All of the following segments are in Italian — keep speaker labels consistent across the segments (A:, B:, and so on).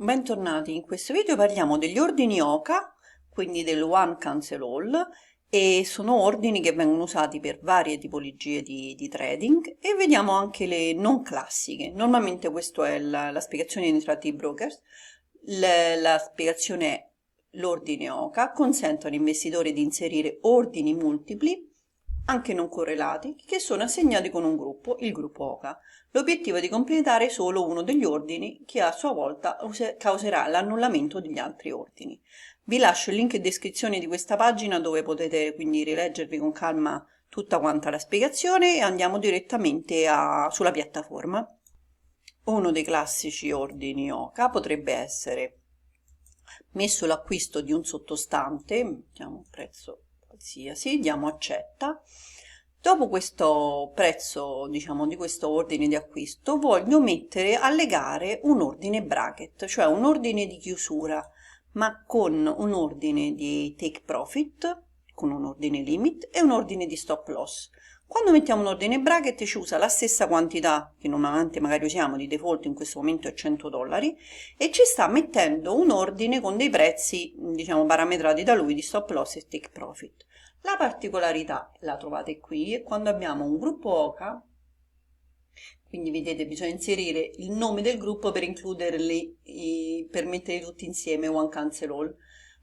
A: Bentornati, in questo video parliamo degli ordini OCA, quindi del One Cancel All, e sono ordini che vengono usati per varie tipologie di trading e vediamo anche le non classiche. Normalmente questa è la spiegazione di tratti brokers, la spiegazione è l'ordine OCA, consente all'investitore di inserire ordini multipli, anche non correlati, che sono assegnati con un gruppo, il gruppo OCA. L'obiettivo è di completare solo uno degli ordini che a sua volta causerà l'annullamento degli altri ordini. Vi lascio il link in descrizione di questa pagina dove potete quindi rileggervi con calma tutta quanta la spiegazione e andiamo direttamente sulla piattaforma. Uno dei classici ordini OCA potrebbe essere messo l'acquisto di un sottostante, mettiamo un prezzo qualsiasi, diamo accetta. Dopo questo prezzo, diciamo, di questo ordine di acquisto, voglio allegare un ordine bracket, cioè un ordine di chiusura, ma con un ordine di take profit, con un ordine limit e un ordine di stop loss. Quando mettiamo un ordine bracket ci usa la stessa quantità che normalmente magari usiamo di default, in questo momento è $100, e ci sta mettendo un ordine con dei prezzi, diciamo, parametrati da lui di stop loss e take profit. La particolarità la trovate qui, è quando abbiamo un gruppo OCA, quindi vedete bisogna inserire il nome del gruppo per includerli, per metterli tutti insieme, One Cancel All.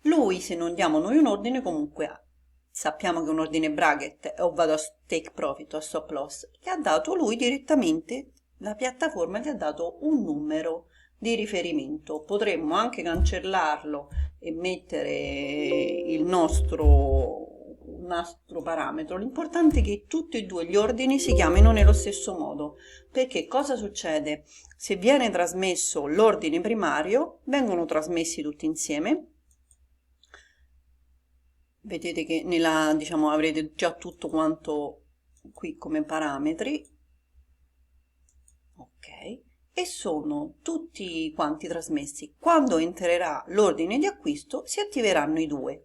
A: Lui, se non diamo noi un ordine, comunque sappiamo che è un ordine bracket o vado a take profit o a stop loss, che ha dato lui direttamente, la piattaforma gli ha dato un numero di riferimento. Potremmo anche cancellarlo e mettere un altro parametro. L'importante è che tutti e due gli ordini si chiamino nello stesso modo, perché cosa succede? Se viene trasmesso l'ordine primario, vengono trasmessi tutti insieme. Vedete che diciamo, avrete già tutto quanto qui come parametri, ok, e sono tutti quanti trasmessi. Quando entrerà l'ordine di acquisto si attiveranno i due.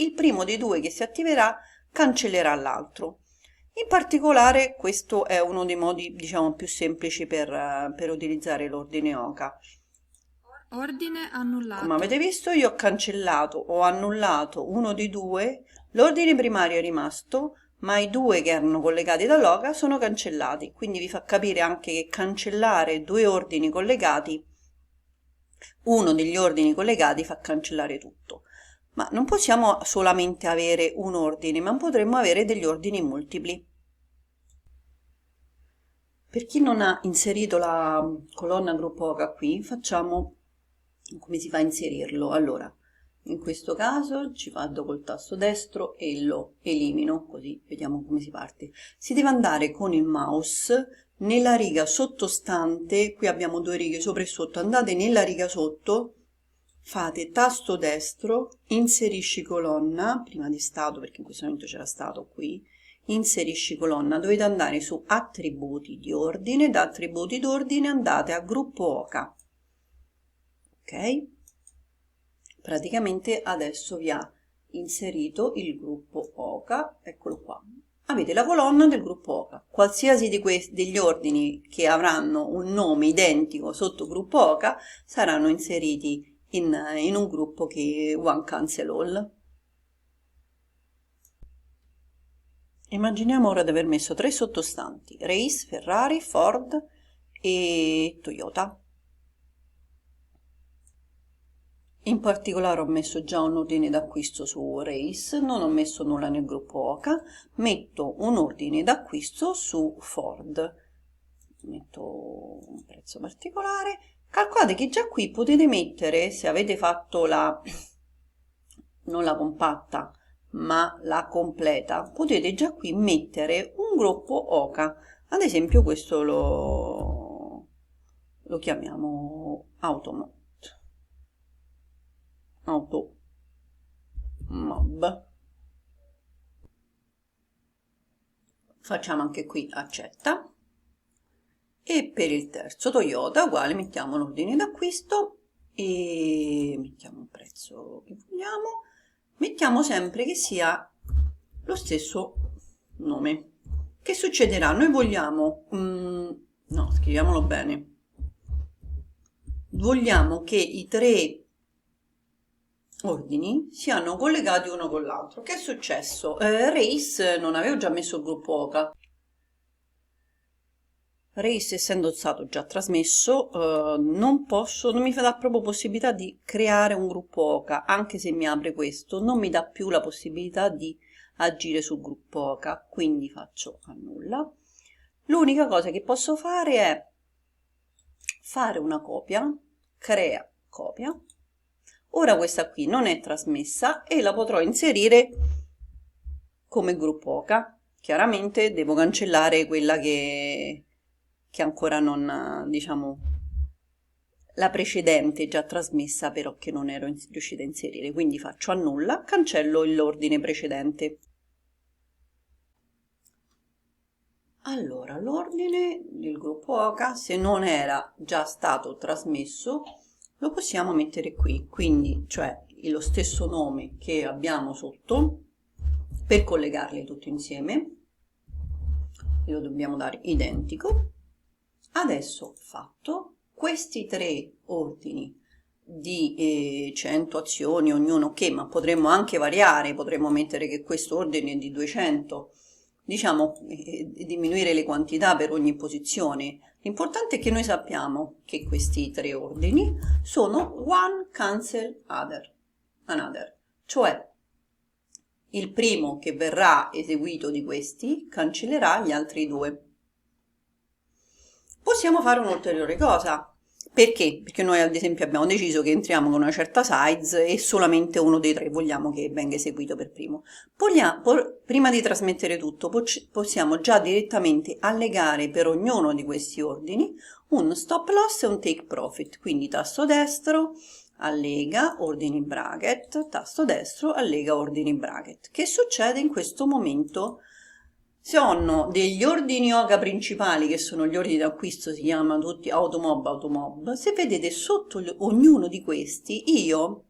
A: Il primo dei due che si attiverà cancellerà l'altro. In particolare questo è uno dei modi, diciamo, più semplici per utilizzare l'ordine OCA.
B: Ordine
A: Come
B: annullato.
A: avete visto io ho annullato uno dei due, l'ordine primario è rimasto, ma i due che erano collegati dall'OCA sono cancellati, quindi vi fa capire anche che cancellare due ordini collegati, uno degli ordini collegati fa cancellare tutto. Ma non possiamo solamente avere un ordine, ma potremmo avere degli ordini multipli. Per chi non ha inserito la colonna gruppo OCA qui, facciamo come si fa a inserirlo. Allora, in questo caso ci vado col tasto destro e lo elimino, così vediamo come si parte. Si deve andare con il mouse nella riga sottostante, qui abbiamo due righe sopra e sotto, andate nella riga sotto, fate tasto destro, inserisci colonna, prima di stato perché in questo momento c'era stato qui, inserisci colonna, dovete andare su attributi di ordine, da attributi d'ordine andate a gruppo OCA, ok? Praticamente adesso vi ha inserito il gruppo OCA, eccolo qua. Avete la colonna del gruppo OCA. Qualsiasi degli ordini che avranno un nome identico sotto gruppo OCA saranno inseriti in un gruppo che è One Cancel All. Immaginiamo ora di aver messo tre sottostanti, Race, Ferrari, Ford e Toyota. In particolare ho messo già un ordine d'acquisto su Race, non ho messo nulla nel gruppo OCA, metto un ordine d'acquisto su Ford, metto un prezzo particolare. Calcolate che già qui potete mettere, se avete fatto non la compatta, ma la completa, potete già qui mettere un gruppo OCA. Ad esempio questo lo chiamiamo Automob. Facciamo anche qui accetta. E per il terzo Toyota uguale, mettiamo l'ordine d'acquisto e mettiamo un prezzo che vogliamo, mettiamo sempre che sia lo stesso nome. Che succederà? Noi vogliamo no, scriviamolo bene, vogliamo che i tre ordini siano collegati uno con l'altro. Che è successo? Race non avevo già messo il gruppo OCA. Race, essendo stato già trasmesso, non mi dà proprio possibilità di creare un gruppo OCA, anche se mi apre questo, non mi dà più la possibilità di agire sul gruppo OCA, quindi faccio annulla. L'unica cosa che posso fare è fare una copia, crea copia. Ora questa qui non è trasmessa e la potrò inserire come gruppo OCA. Chiaramente devo cancellare quella che ancora non, diciamo, la precedente già trasmessa, però che non ero riuscita a inserire. Quindi faccio annulla, cancello l'ordine precedente. Allora, l'ordine del gruppo OCA, se non era già stato trasmesso, lo possiamo mettere qui, quindi cioè lo stesso nome che abbiamo sotto per collegarli tutti insieme, lo dobbiamo dare identico. Adesso fatto, questi tre ordini di 100 azioni ognuno, che ma potremmo anche variare, potremmo mettere che questo ordine è di 200, diciamo diminuire le quantità per ogni posizione. L'importante è che noi sappiamo che questi tre ordini sono one cancel another, cioè il primo che verrà eseguito di questi cancellerà gli altri due. Possiamo fare un'ulteriore cosa. Perché? Perché noi ad esempio abbiamo deciso che entriamo con una certa size e solamente uno dei tre vogliamo che venga eseguito per primo. Prima di trasmettere tutto possiamo già direttamente allegare per ognuno di questi ordini un stop loss e un take profit. Quindi tasto destro, allega, ordini bracket, tasto destro, allega, ordini bracket. Che succede in questo momento? Sono degli ordini OCA principali, che sono gli ordini d'acquisto, si chiamano tutti automob. Se vedete sotto ognuno di questi io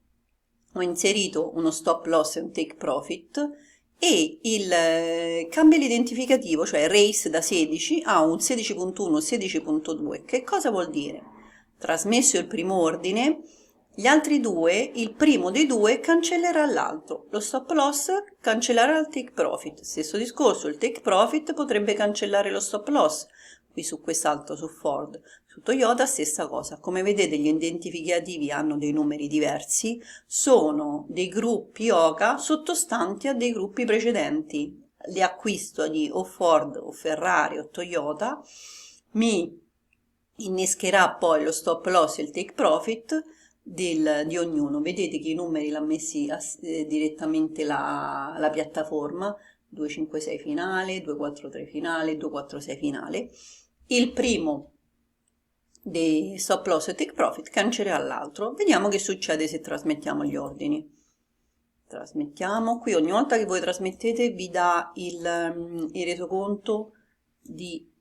A: ho inserito uno stop loss e un take profit e il cambio identificativo, cioè race da 16 a un 16.1, 16.2. Che cosa vuol dire? Trasmesso il primo ordine, gli altri due, il primo dei due cancellerà l'altro, lo stop loss cancellerà il take profit, stesso discorso, il take profit potrebbe cancellare lo stop loss, qui su quest'altro, su Ford, su Toyota stessa cosa. Come vedete gli identificativi hanno dei numeri diversi, sono dei gruppi OCA sottostanti a dei gruppi precedenti. Li acquisto di o Ford o Ferrari o Toyota, mi innescherà poi lo stop loss e il take profit di ognuno. Vedete che i numeri l'ha messi direttamente la piattaforma, 256 finale, 243 finale, 246 finale. Il primo dei stop loss e take profit cancellerà l'altro. Vediamo che succede se trasmettiamo gli ordini. Trasmettiamo, qui ogni volta che voi trasmettete vi dà il resoconto di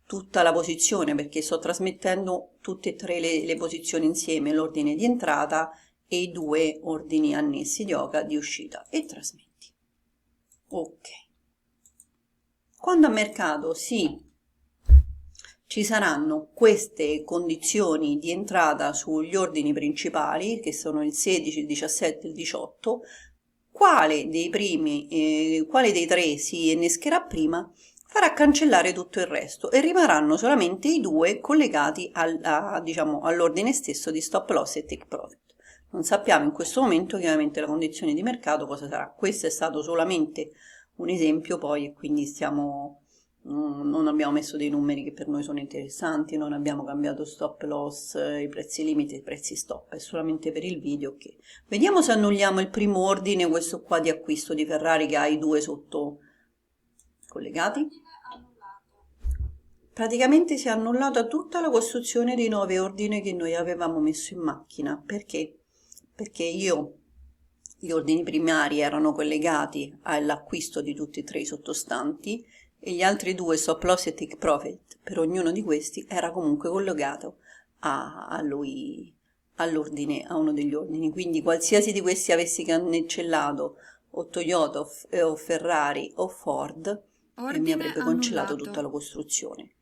A: tutta la posizione, perché sto trasmettendo tutte e tre le posizioni insieme, l'ordine di entrata e i due ordini annessi di OCA di uscita, e trasmetti. Ok. Quando a mercato ci saranno queste condizioni di entrata sugli ordini principali, che sono il 16, il 17 e il 18, quale dei tre si innescherà prima farà cancellare tutto il resto e rimarranno solamente i due collegati diciamo, all'ordine stesso di stop loss e take profit. Non sappiamo in questo momento chiaramente la condizione di mercato cosa sarà. Questo è stato solamente un esempio poi, e quindi non abbiamo messo dei numeri che per noi sono interessanti, non abbiamo cambiato stop loss, i prezzi limite, i prezzi stop, è solamente per il video che... Vediamo se annulliamo il primo ordine, questo qua di acquisto di Ferrari che ha i due sotto collegati. Praticamente si è annullata tutta la costruzione dei 9 ordini che noi avevamo messo in macchina. Perché? Perché gli ordini primari erano collegati all'acquisto di tutti e tre i sottostanti e gli altri due stop loss e take profit per ognuno di questi era comunque collegato a uno degli ordini. Quindi qualsiasi di questi avessi cancellato o Toyota o Ferrari o Ford, mi
B: Ordine
A: avrebbe cancellato
B: annullato.
A: tutta la costruzione.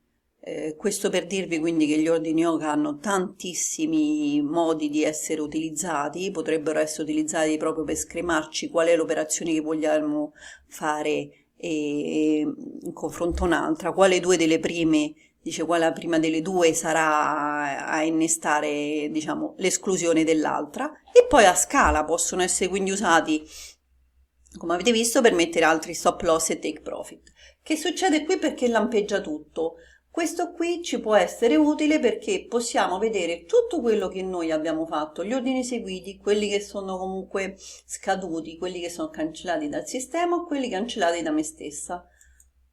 A: Questo per dirvi quindi che gli ordini yoga hanno tantissimi modi di essere utilizzati, potrebbero essere utilizzati proprio per scremarci qual è l'operazione che vogliamo fare in confronto a un'altra, quale due delle prime, dice quale prima delle due sarà a innestare, diciamo, l'esclusione dell'altra, e poi a scala possono essere quindi usati, come avete visto, per mettere altri stop loss e take profit. Che succede qui perché lampeggia tutto? Questo qui ci può essere utile perché possiamo vedere tutto quello che noi abbiamo fatto, gli ordini eseguiti, quelli che sono comunque scaduti, quelli che sono cancellati dal sistema, quelli cancellati da me stessa.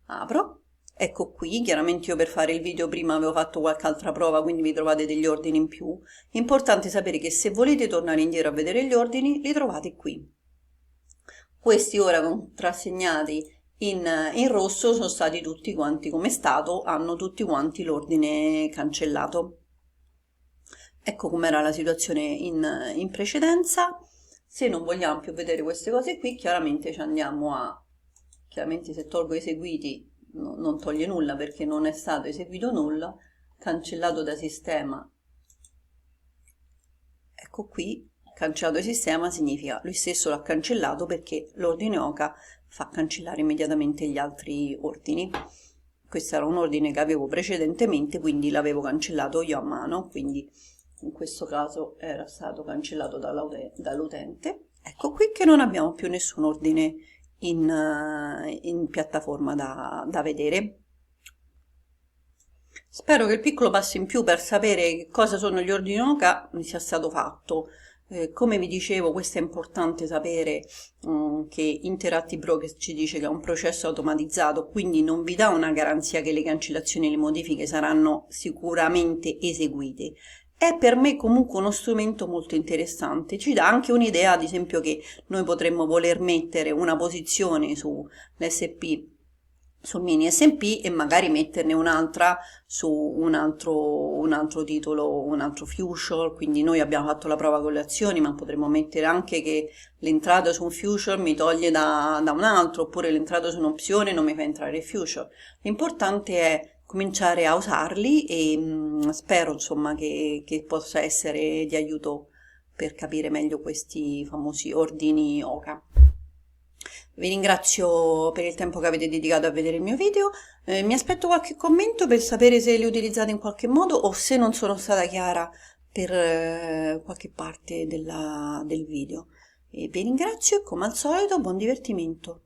A: Apro, ecco qui, chiaramente io per fare il video prima avevo fatto qualche altra prova, quindi vi trovate degli ordini in più. Importante sapere che se volete tornare indietro a vedere gli ordini, li trovate qui. Questi ora contrassegnati in rosso sono stati tutti quanti come stato, hanno tutti quanti l'ordine cancellato. Ecco com'era la situazione in precedenza. Se non vogliamo più vedere queste cose qui, chiaramente ci andiamo chiaramente se tolgo eseguiti non toglie nulla perché non è stato eseguito nulla, cancellato da sistema. Ecco qui, cancellato il sistema significa lui stesso l'ha cancellato perché l'ordine OCA fa cancellare immediatamente gli altri ordini. Questo era un ordine che avevo precedentemente, quindi l'avevo cancellato io a mano, quindi in questo caso era stato cancellato dall'utente. Ecco qui che non abbiamo più nessun ordine in piattaforma da vedere. Spero che il piccolo passo in più per sapere cosa sono gli ordini OCA mi sia stato fatto. Come vi dicevo, questo è importante sapere che Interactive Brokers ci dice che è un processo automatizzato, quindi non vi dà una garanzia che le cancellazioni e le modifiche saranno sicuramente eseguite. È per me comunque uno strumento molto interessante, ci dà anche un'idea, ad esempio, che noi potremmo voler mettere una posizione sull'SP, sul mini S&P e magari metterne un'altra su un altro titolo, un altro future, quindi noi abbiamo fatto la prova con le azioni, ma potremmo mettere anche che l'entrata su un future mi toglie da un altro, oppure l'entrata su un'opzione non mi fa entrare il future. L'importante è cominciare a usarli e spero insomma che possa essere di aiuto per capire meglio questi famosi ordini OCA. Vi ringrazio per il tempo che avete dedicato a vedere il mio video, mi aspetto qualche commento per sapere se li utilizzate in qualche modo o se non sono stata chiara per qualche parte del video. E vi ringrazio e come al solito buon divertimento.